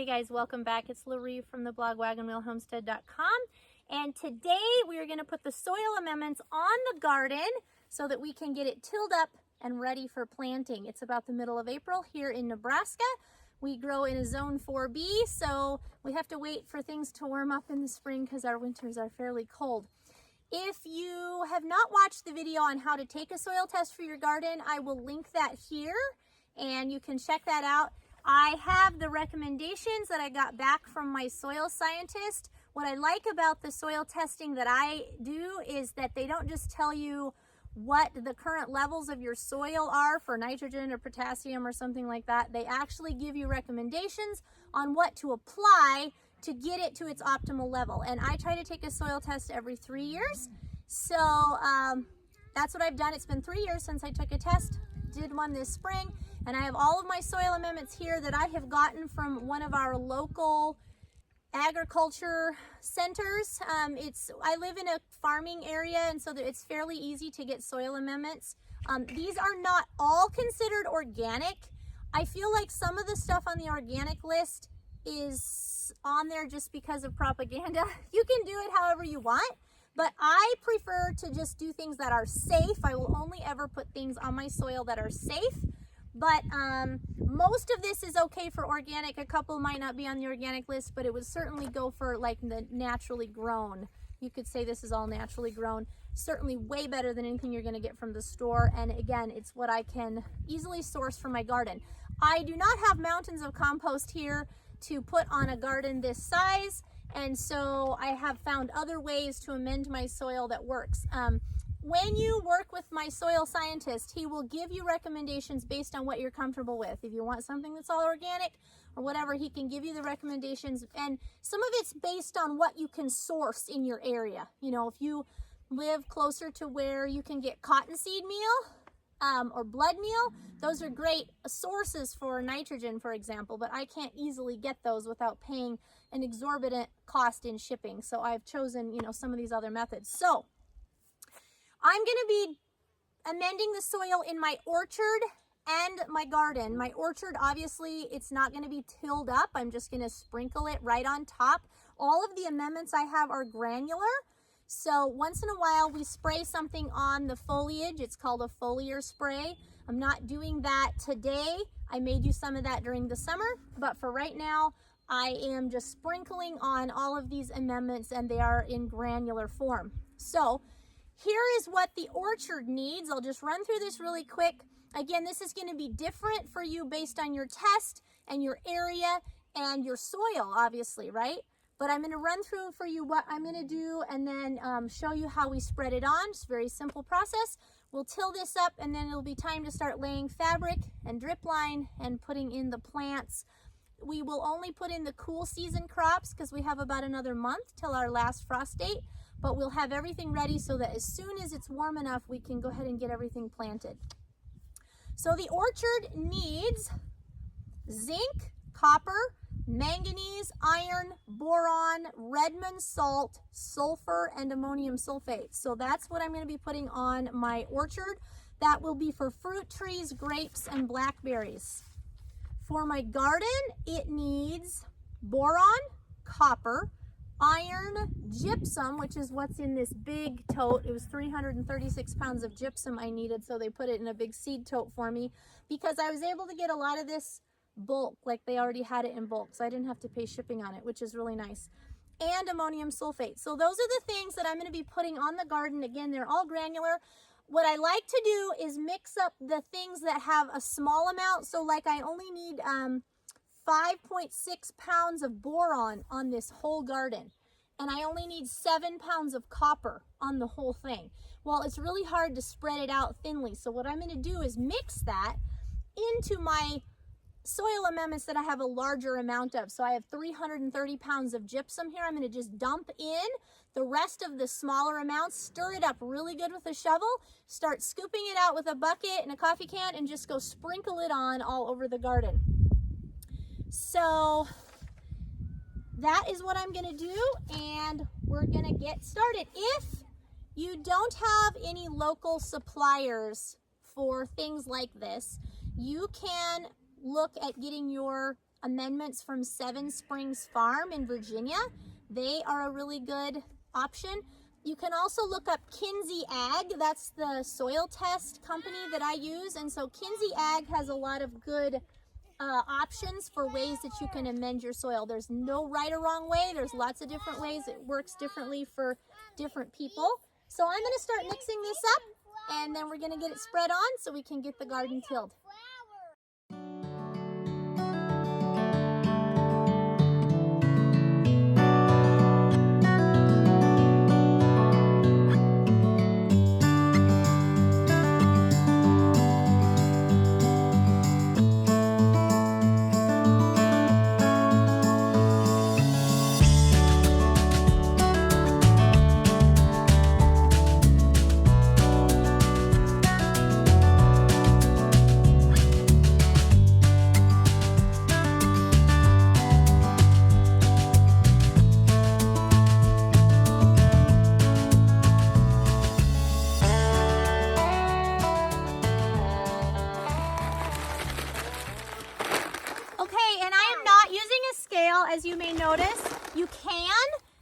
Hey guys, welcome back. It's Laree from the blog wagonwheelhomestead.com, and today we are going to put the soil amendments on the garden so that we can get it tilled up and ready for planting. It's about the middle of April here in Nebraska. We grow in a zone 4B, so we have to wait for things to warm up in the spring because our winters are fairly cold. If you have not watched the video on how to take a soil test for your garden, I will link that here and you can check that out. I have the recommendations that I got back from my soil scientist. What I like about the soil testing that I do is that they don't just tell you what the current levels of your soil are for nitrogen or potassium or something like that. They actually give you recommendations on what to apply to get it to its optimal level. And I try to take a soil test every 3 years. So that's what I've done. It's been 3 years since I took a test, did one this spring. And I have all of my soil amendments here that I have gotten from one of our local agriculture centers. I live in a farming area, and so it's fairly easy to get soil amendments. These are not all considered organic. I feel like some of the stuff on the organic list is on there just because of propaganda. You can do it however you want, but I prefer to just do things that are safe. I will only ever put things on my soil that are safe. But most of this is okay for organic. A couple might not be on the organic list, but it would certainly go for like the naturally grown. You could say this is all naturally grown. Certainly way better than anything you're going to get from the store. And again, it's what I can easily source from my garden. I do not have mountains of compost here to put on a garden this size. And so I have found other ways to amend my soil that works. When you work with my soil scientist, he will give you recommendations based on what you're comfortable with. If you want something that's all organic or whatever, he can give you the recommendations. And some of it's based on what you can source in your area. You know, if you live closer to where you can get cottonseed meal or blood meal, those are great sources for nitrogen, for example, but I can't easily get those without paying an exorbitant cost in shipping. So I've chosen, some of these other methods. So I'm going to be amending the soil in my orchard and my garden. My orchard, obviously, it's not going to be tilled up. I'm just going to sprinkle it right on top. All of the amendments I have are granular. So once in a while, we spray something on the foliage. It's called a foliar spray. I'm not doing that today. I may do some of that during the summer, but for right now, I am just sprinkling on all of these amendments, and they are in granular form. So here is what the orchard needs. I'll just run through this really quick. Again, this is going to be different for you based on your test and your area and your soil, obviously, right? But I'm going to run through for you what I'm going to do and then show you how we spread it on. It's a very simple process. We'll till this up, and then it'll be time to start laying fabric and drip line and putting in the plants. We will only put in the cool season crops because we have about another month till our last frost date. But we'll have everything ready so that as soon as it's warm enough, we can go ahead and get everything planted. So the orchard needs zinc, copper, manganese, iron, boron, Redmond salt, sulfur, and ammonium sulfate. So that's what I'm going to be putting on my orchard. That will be for fruit trees, grapes, and blackberries. For my garden, it needs boron, copper, iron, gypsum, which is what's in this big tote. It was 336 pounds of gypsum I needed, so they put it in a big seed tote for me because I was able to get a lot of this bulk, like they already had it in bulk, so I didn't have to pay shipping on it, which is really nice. And ammonium sulfate. So those are the things that I'm going to be putting on the garden. Again, they're all granular. What I like to do is mix up the things that have a small amount. So like I only need 5.6 pounds of boron on this whole garden, and I only need 7 pounds of copper on the whole thing. Well, it's really hard to spread it out thinly, so what I'm going to do is mix that into my soil amendments that I have a larger amount of. So I have 330 pounds of gypsum here. I'm going to just dump in the rest of the smaller amounts, stir it up really good with a shovel, start scooping it out with a bucket and a coffee can, and just go sprinkle it on all over the garden. So that is what I'm going to do, and we're going to get started. If you don't have any local suppliers for things like this, you can look at getting your amendments from Seven Springs Farm in Virginia. They are a really good option. You can also look up Kinsey Ag. That's the soil test company that I use. And so Kinsey Ag has a lot of good options for ways that you can amend your soil. There's no right or wrong way. There's lots of different ways. It works differently for different people. So I'm going to start mixing this up, and then we're going to get it spread on so we can get the garden tilled. As you may notice, you can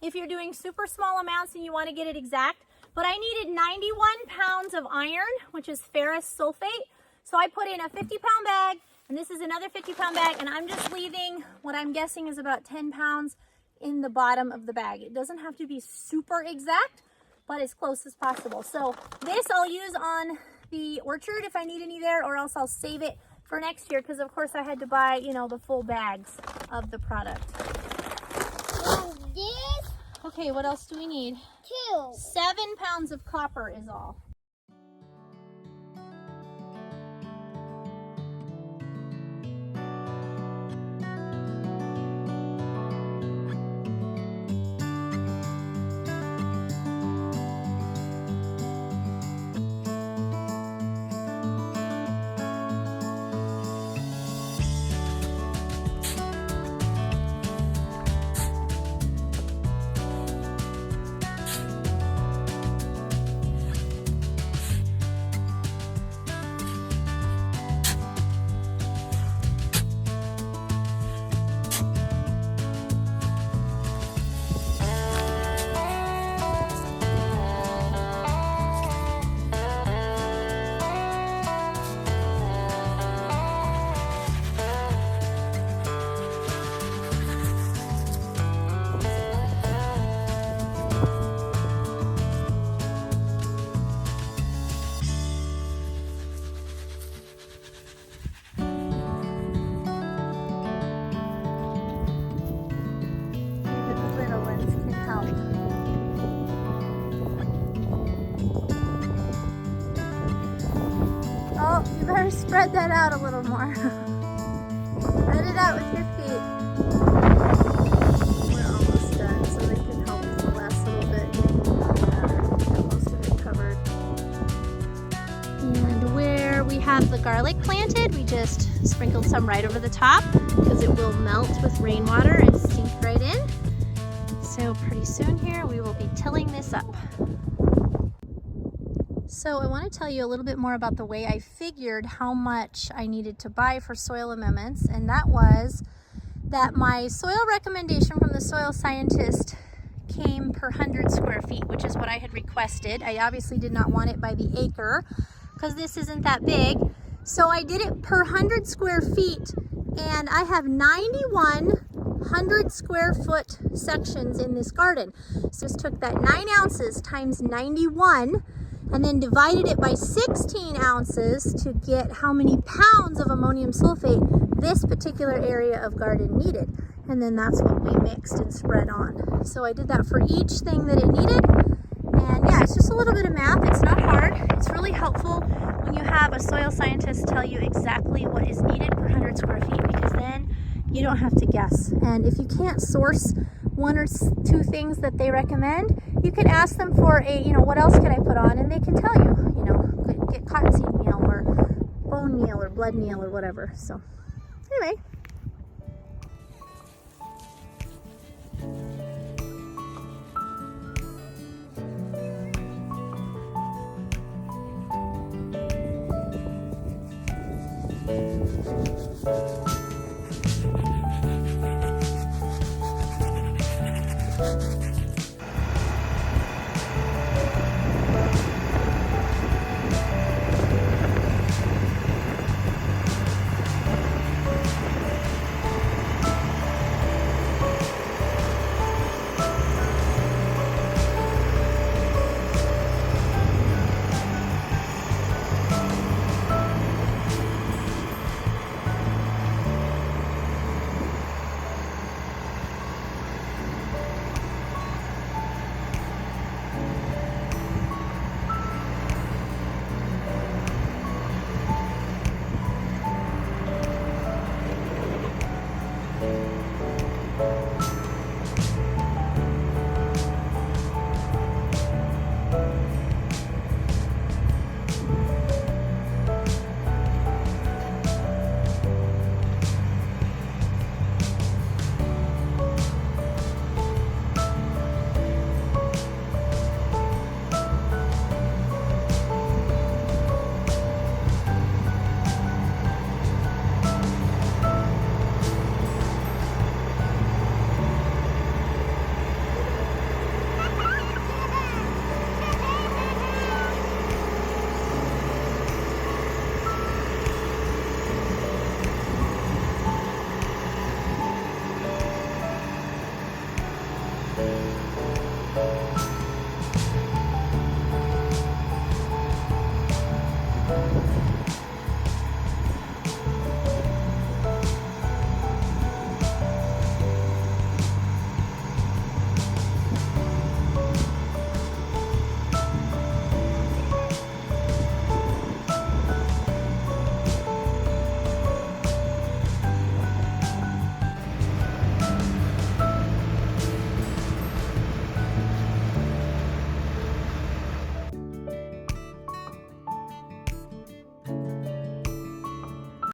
if you're doing super small amounts and you want to get it exact, but I needed 91 pounds of iron, which is ferrous sulfate. So I put in a 50-pound bag, and this is another 50-pound bag, and I'm just leaving what I'm guessing is about 10 pounds in the bottom of the bag. It doesn't have to be super exact, but as close as possible. So this I'll use on the orchard if I need any there, or else I'll save it for next year, because of course I had to buy, you know, the full bags of the product. This? Okay, what else do we need? 2. 7 pounds of copper is all. Oh, you better spread that out a little more. Spread it out with your feet. We're almost done, so they can help the last little bit. Get most of it covered. And where we have the garlic planted, we just sprinkled some right over the top because it will melt with rainwater and sink right in. So pretty soon here we will be tilling this up. So I want to tell you a little bit more about the way I figured how much I needed to buy for soil amendments, and that was that my soil recommendation from the soil scientist came per 100 square feet, which is what I had requested. I obviously did not want it by the acre because this isn't that big. So I did it per 100 square feet, and I have 91 100 square foot sections in this garden. So just took that 9 ounces times 91 and then divided it by 16 ounces to get how many pounds of ammonium sulfate this particular area of garden needed. And then that's what we mixed and spread on. So I did that for each thing that it needed. And yeah, it's just a little bit of math. It's not hard. It's really helpful when you have a soil scientist tell you exactly what is needed per 100 square feet, because then you don't have to guess. And if you can't source 1 or 2 things that they recommend, you can ask them for a, what else can I put on? And they can tell you, get cottonseed meal or bone meal or blood meal or whatever. So anyway.